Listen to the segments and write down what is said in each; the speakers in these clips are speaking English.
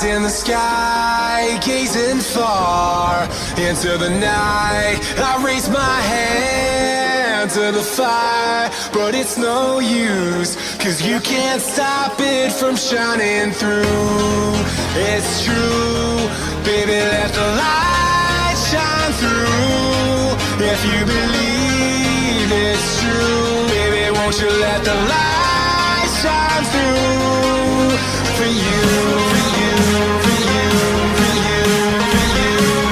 Eyes in the sky, gazing far into the night. I raise my hand to the fire, but it's no use, 'cause you can't stop it from shining through. It's true, baby, let the light shine through. If you believe it's true, baby, won't you let the light shine through for you, for you, for you, for you, for you, for you,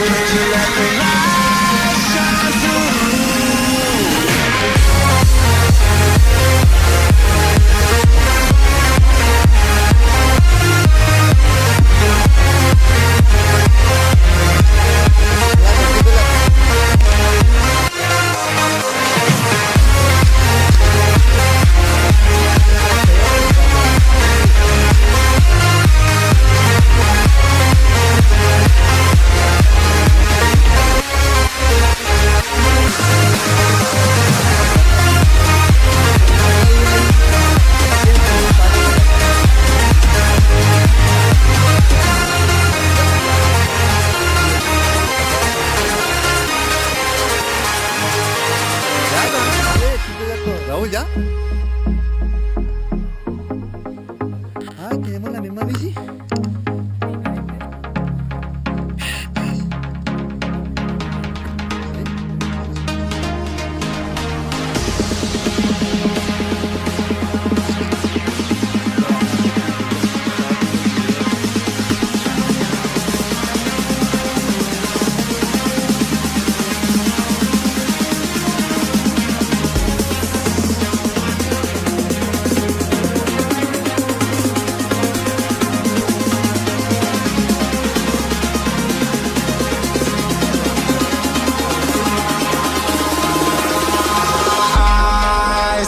for you, let the light shine through. Raúl, ¿ya? Ah, tenemos la misma bici.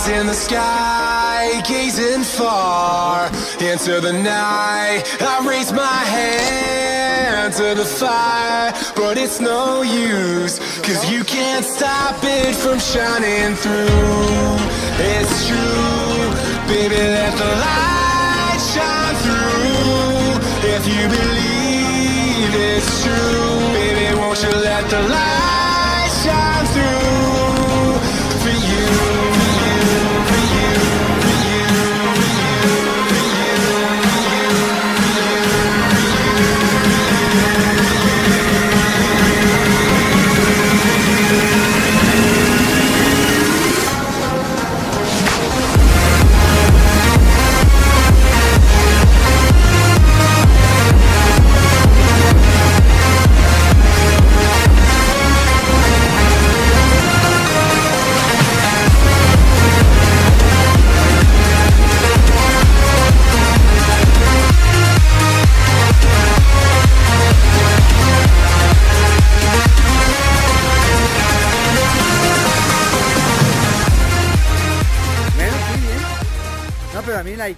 In the sky, gazing far into the night. I raise my hand to the fire, but it's no use, 'cause you can't stop it from shining through. It's true, baby, let the light shine through. If you believe it's true, baby, won't you let the light shine through for you. Bueno, sí, bien. No, pero a mí la